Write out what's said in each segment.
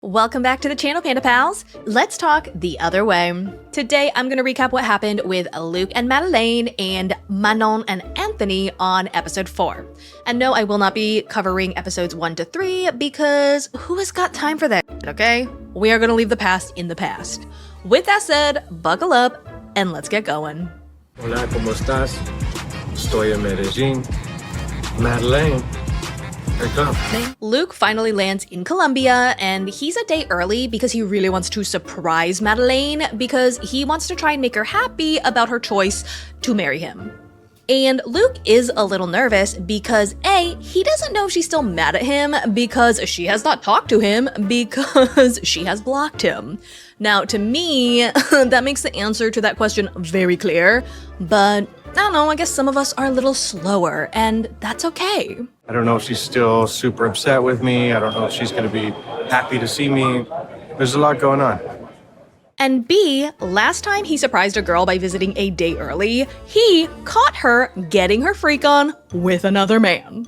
Welcome back to the channel, Panda Pals. Let's talk the other way. Today, I'm going to recap what happened with Luke and Meline and Manon and Anthony on episode 4. And no, I will not be covering episodes 1 to 3 because who has got time for that, okay? We are going to leave the past in the past. With that said, buckle up and let's get going. Hola, ¿cómo estás? Estoy en Medellín. Meline. Luke finally lands in Colombia, and he's a day early because he really wants to surprise Meline because he wants to try and make her happy about her choice to marry him. And Luke is a little nervous because A, he doesn't know if she's still mad at him because she has not talked to him because she has blocked him. Now, to me, that makes the answer to that question very clear, but I don't know, I guess some of us are a little slower, and that's okay. I don't know if she's still super upset with me. I don't know if she's going to be happy to see me. There's a lot going on. And B, last time he surprised a girl by visiting a day early, he caught her getting her freak on with another man.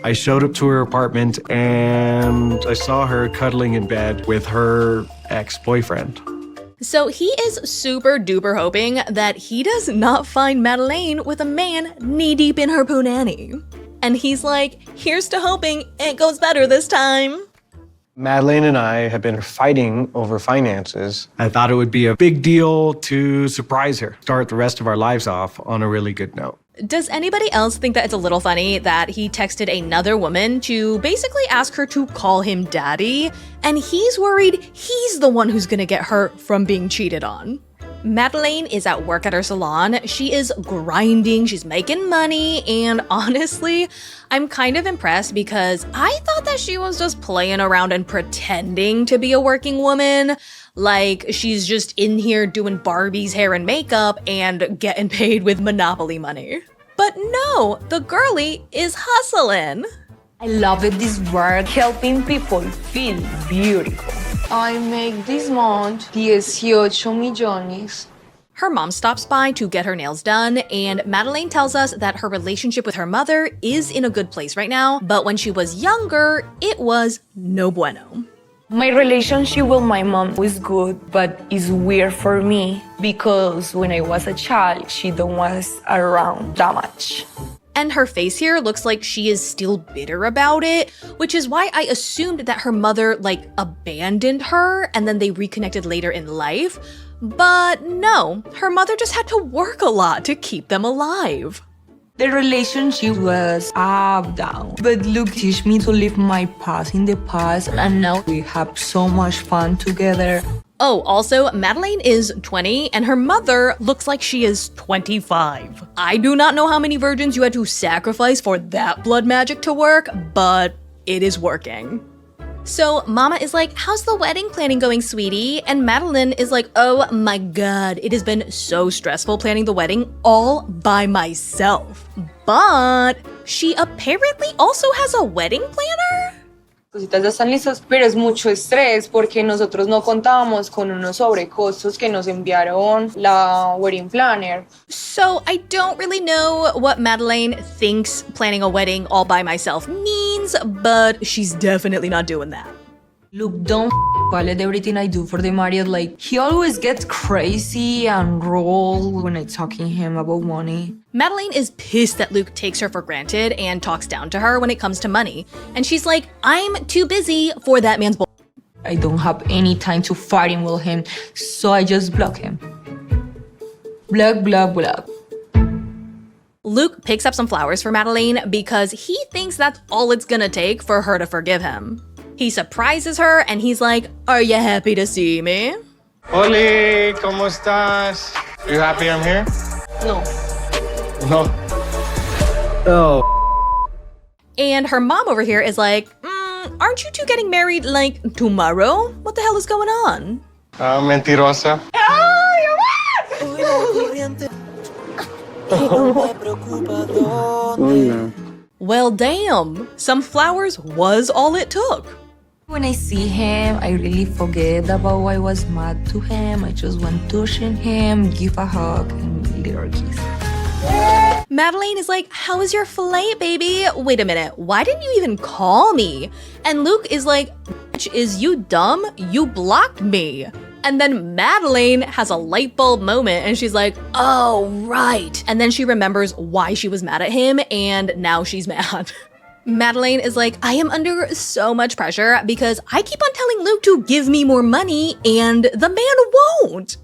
I showed up to her apartment and I saw her cuddling in bed with her ex-boyfriend. So he is super duper hoping that he does not find Meline with a man knee-deep in her punani. And he's like, here's to hoping it goes better this time. Meline and I have been fighting over finances. I thought it would be a big deal to surprise her, start the rest of our lives off on a really good note. Does anybody else think that it's a little funny that he texted another woman to basically ask her to call him daddy, and he's worried he's the one who's gonna get hurt from being cheated on? Meline is at work at her salon. She is grinding, she's making money, and honestly, I'm kind of impressed because I thought that she was just playing around and pretending to be a working woman. Like, she's just in here doing Barbie's hair and makeup and getting paid with Monopoly money. But no, the girlie is hustling. I love this work, helping people feel beautiful. I make this month 18 millones. Her mom stops by to get her nails done, and Meline tells us that her relationship with her mother is in a good place right now, but when she was younger, it was no bueno. My relationship with my mom was good, but it's weird for me because when I was a child, she don't was around that much. And her face here looks like she is still bitter about it, which is why I assumed that her mother, abandoned her and then they reconnected later in life. But no, her mother just had to work a lot to keep them alive. The relationship was up, down. But Luke teach me to leave my past in the past, and now we have so much fun together. Oh, also, Meline is 20 and her mother looks like she is 25. I do not know how many virgins you had to sacrifice for that blood magic to work, but it is working. So Mama is like, how's the wedding planning going, sweetie? And Meline is like, oh my god, it has been so stressful planning the wedding all by myself. But she apparently also has a wedding planner? Cositas ya están listas, pero es mucho estrés porque nosotros no contábamos con unos sobrecostos que nos enviaron la wedding planner. So I don't really know what Meline thinks planning a wedding all by myself means, but she's definitely not doing that. Luke don't valid everything I do for the marriage. Like, he always gets crazy and roll when I talking him about money. Meline is pissed that Luke takes her for granted and talks down to her when it comes to money. And she's like, I'm too busy for that man's bull. I don't have any time to fighting with him, so I just block him. Block, block, block. Luke picks up some flowers for Meline because he thinks that's all it's gonna take for her to forgive him. He surprises her and he's like, are you happy to see me? Oli, ¿cómo estás? You happy I'm here? No. No. Oh. And her mom over here is like, aren't you two getting married, tomorrow? What the hell is going on? Mentirosa. Well, damn. Some flowers was all it took. When I see him, I really forget about why I was mad to him. I just want to touch him, give a hug, and a little kiss. Meline is like, how was your flight, baby? Wait a minute, why didn't you even call me? And Luke is like, Is you dumb? You blocked me. And then Meline has a light bulb moment and she's like, oh, right. And then she remembers why she was mad at him and now she's mad. Meline is like, I am under so much pressure because I keep on telling Luke to give me more money and the man won't.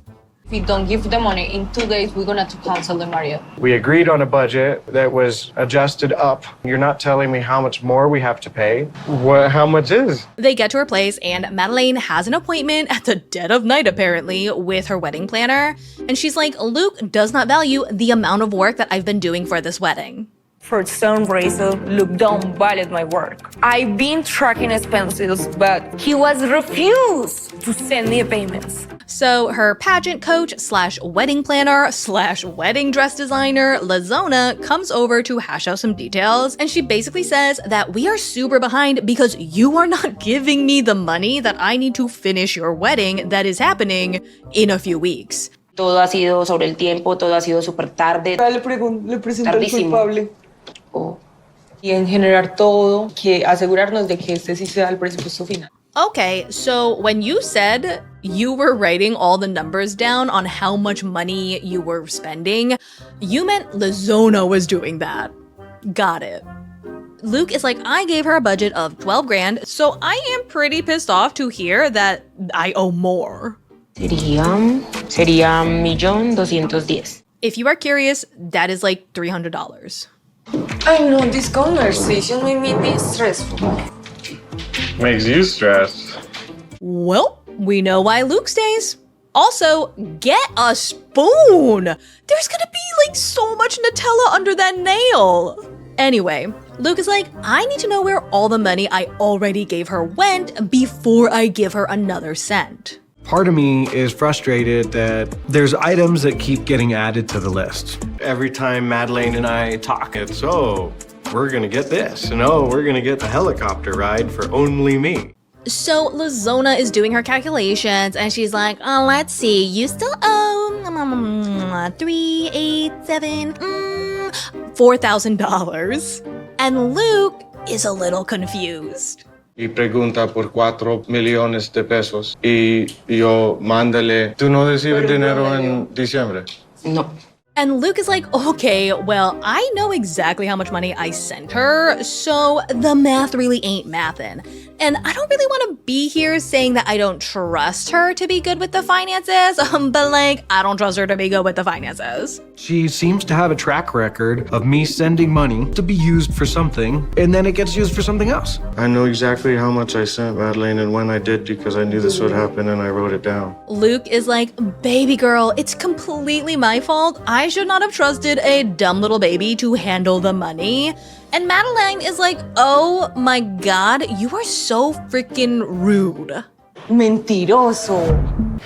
If we don't give the money in 2 days, we're gonna have to cancel the marriage. We agreed on a budget that was adjusted up. You're not telling me how much more we have to pay. How much is? They get to her place and Meline has an appointment at the dead of night, apparently, with her wedding planner. And she's like, Luke does not value the amount of work that I've been doing for this wedding. For some reason, Luke don't value my work. I've been tracking expenses, but he was refused to send me payments. So her pageant coach / wedding planner / wedding dress designer, Lazona, comes over to hash out some details. And she basically says that we are super behind because you are not giving me the money that I need to finish your wedding that is happening in a few weeks. Todo ha sido sobre el tiempo, todo ha sido súper tarde. Le presento al Tardísimo. culpable. Oh. Y en generar todo, que asegurarnos de que este sí sea el presupuesto final. Okay, so when you said you were writing all the numbers down on how much money you were spending, you meant Lazona was doing that. Got it. Luke is like, I gave her a budget of 12 grand, so I am pretty pissed off to hear that I owe more. Sería 1,210,000. If you are curious, that is like $300. I know this conversation made me stressful. Makes you stressed. Well, we know why Luke stays. Also, get a spoon! There's gonna be like so much Nutella under that nail! Anyway, Luke is like, I need to know where all the money I already gave her went before I give her another cent. Part of me is frustrated that there's items that keep getting added to the list. Every time Meline and I talk, it's, oh, we're gonna get this, and oh, we're gonna get the helicopter ride for only me. So Lazona is doing her calculations and she's like, let's see, you still owe $4,000. And Luke is a little confused. Y pregunta por 4 millones de pesos. Y yo mándale. ¿Tú no recibes dinero en diciembre? No. And Luke is like, okay, well, I know exactly how much money I sent her, so the math really ain't mathin'. And I don't really want to be here saying that I don't trust her to be good with the finances, but like, I don't trust her to be good with the finances. She seems to have a track record of me sending money to be used for something, and then it gets used for something else. I know exactly how much I sent Meline and when I did because I knew this would happen and I wrote it down. Luke is like, baby girl, it's completely my fault. I should not have trusted a dumb little baby to handle the money. And Meline is like, oh my god, you are so freaking rude. Mentiroso.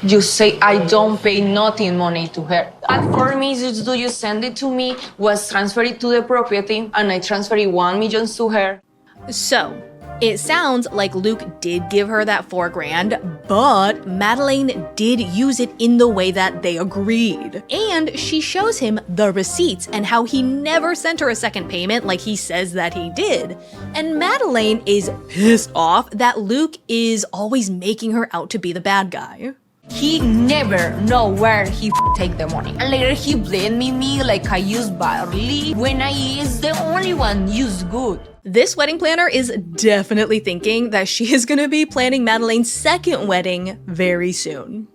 You say I don't pay nothing money to her. And for me, just do you send it to me, was transferred to the property, And I transferred 1 million to her. So, it sounds like Luke did give her that $4 grand, but Meline did use it in the way that they agreed. And she shows him the receipts and how he never sent her a second payment like he says that he did. And Meline is pissed off that Luke is always making her out to be the bad guy. he never know where he take the money. And later he blamed me like I use badly when I is the only one use good. This wedding planner is definitely thinking that she is gonna be planning Medeline's second wedding very soon.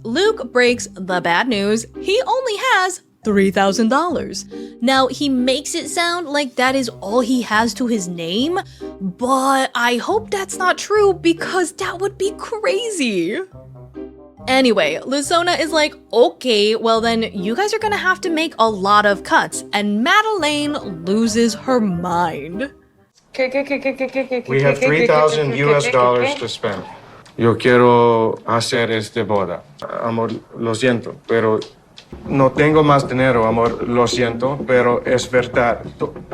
Luke breaks the bad news. He only has $3,000. Now, he makes it sound like that is all he has to his name, but I hope that's not true because that would be crazy. Anyway, Lazona is like, okay, well then you guys are gonna have to make a lot of cuts, and Meline loses her mind. We have 3,000 US dollars to spend. Yo quiero hacer este boda. Amor, lo siento, pero no tengo más dinero, amor, lo siento, pero es verdad.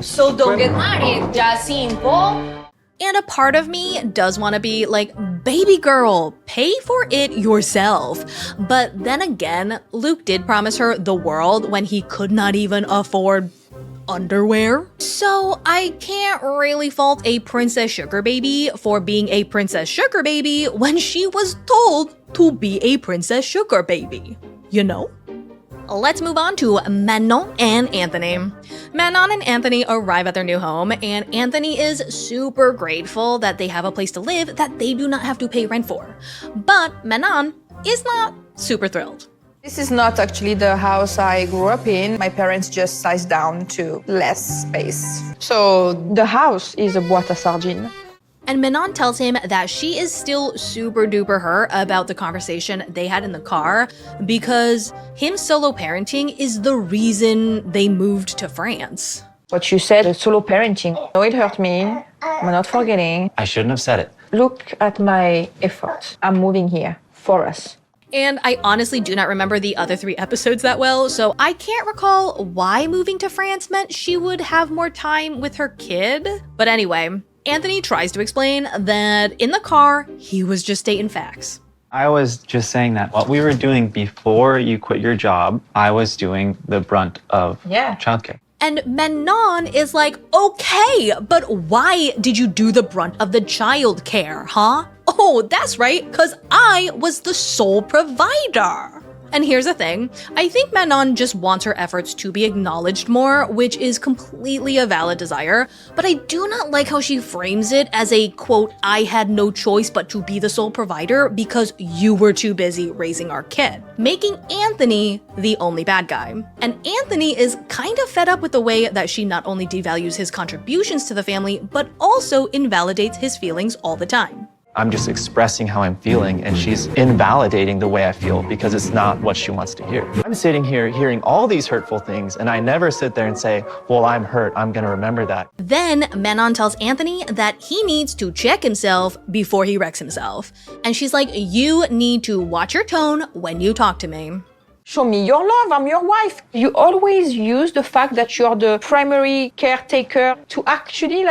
So don't get married, just simple. And a part of me does want to be like, baby girl, pay for it yourself. But then again, Luke did promise her the world when he could not even afford underwear. So I can't really fault a Princess Sugar Baby for being a Princess Sugar Baby when she was told to be a Princess Sugar Baby. You know? Let's move on to Manon and Anthony. Manon and Anthony arrive at their new home, and Anthony is super grateful that they have a place to live that they do not have to pay rent for. But Manon is not super thrilled. This is not actually the house I grew up in. My parents just sized down to less space. So the house is a boîte à sardines. And Manon tells him that she is still super duper hurt about the conversation they had in the car because him solo parenting is the reason they moved to France. What you said, solo parenting. No, it hurt me. I'm not forgetting. I shouldn't have said it. Look at my effort. I'm moving here for us. And I honestly do not remember the other 3 episodes that well, so I can't recall why moving to France meant she would have more time with her kid. But anyway, Anthony tries to explain that in the car, he was just stating facts. I was just saying that what we were doing before you quit your job, I was doing the brunt of childcare. And Manon is like, okay, but why did you do the brunt of the child care, huh? Oh, that's right, because I was the sole provider. And here's the thing, I think Manon just wants her efforts to be acknowledged more, which is completely a valid desire, but I do not like how she frames it as a, quote, I had no choice but to be the sole provider because you were too busy raising our kid, making Anthony the only bad guy. And Anthony is kind of fed up with the way that she not only devalues his contributions to the family, but also invalidates his feelings all the time. I'm just expressing how I'm feeling, and she's invalidating the way I feel because it's not what she wants to hear. I'm sitting here hearing all these hurtful things, and I never sit there and say, well, I'm hurt, I'm gonna remember that. Then Manon tells Anthony that he needs to check himself before he wrecks himself. And she's like, you need to watch your tone when you talk to me. Show me your love, I'm your wife. You always use the fact that you're the primary caretaker to actually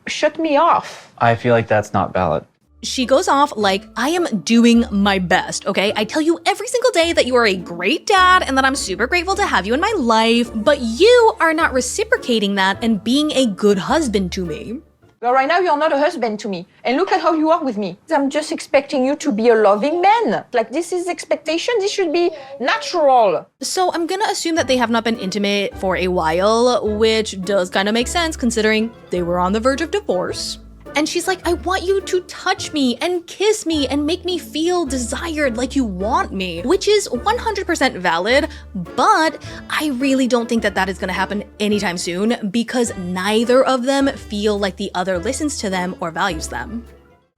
shut me off. I feel like that's not valid. She goes off like, I am doing my best, okay? I tell you every single day that you are a great dad and that I'm super grateful to have you in my life, but you are not reciprocating that and being a good husband to me. But right now, you're not a husband to me. And look at how you are with me. I'm just expecting you to be a loving man. This is expectation. This should be natural. So I'm gonna assume that they have not been intimate for a while, which does kind of make sense considering they were on the verge of divorce. And she's like, I want you to touch me and kiss me and make me feel desired like you want me, which is 100% valid, but I really don't think that that is gonna happen anytime soon because neither of them feel like the other listens to them or values them.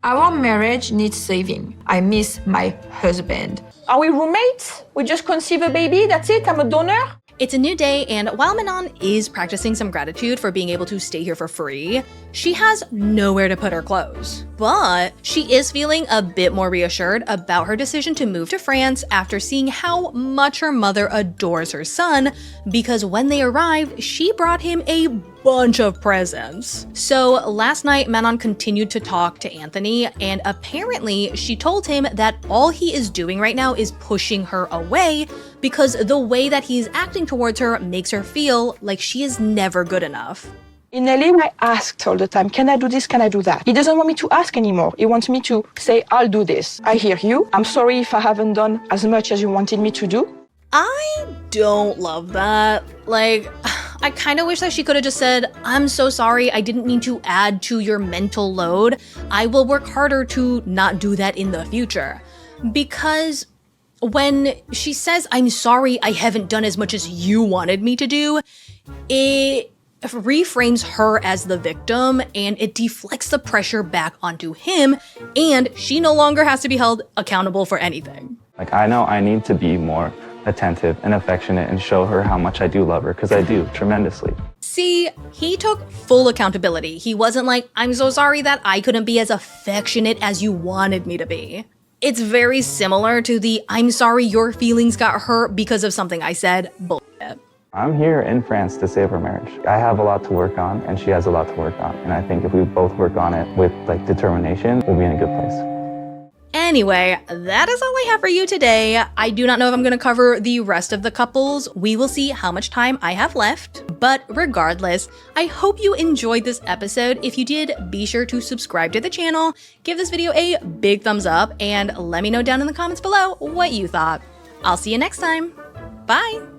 Our marriage needs saving. I miss my husband. Are we roommates? We just conceive a baby, that's it? I'm a donor? It's a new day, and while Manon is practicing some gratitude for being able to stay here for free, she has nowhere to put her clothes. But she is feeling a bit more reassured about her decision to move to France after seeing how much her mother adores her son, because when they arrived, she brought him a bunch of presents. So last night, Manon continued to talk to Anthony, and apparently she told him that all he is doing right now is pushing her away because the way that he's acting towards her makes her feel like she is never good enough. In LA, I asked all the time, can I do this, can I do that? He doesn't want me to ask anymore. He wants me to say, I'll do this. I hear you. I'm sorry if I haven't done as much as you wanted me to do. I don't love that. I kind of wish that she could have just said, I'm so sorry, I didn't mean to add to your mental load. I will work harder to not do that in the future. Because when she says, I'm sorry, I haven't done as much as you wanted me to do, it reframes her as the victim and it deflects the pressure back onto him, and she no longer has to be held accountable for anything. I know I need to be more attentive and affectionate and show her how much I do love her, because I do tremendously. See, he took full accountability. He wasn't like, I'm so sorry that I couldn't be as affectionate as you wanted me to be. It's very similar to the I'm sorry your feelings got hurt because of something I said bullshit. I'm here in France to save our marriage. I have a lot to work on, and she has a lot to work on. And I think if we both work on it with determination, we'll be in a good place. Anyway, that is all I have for you today. I do not know if I'm going to cover the rest of the couples. We will see how much time I have left. But regardless, I hope you enjoyed this episode. If you did, be sure to subscribe to the channel, give this video a big thumbs up, and let me know down in the comments below what you thought. I'll see you next time. Bye!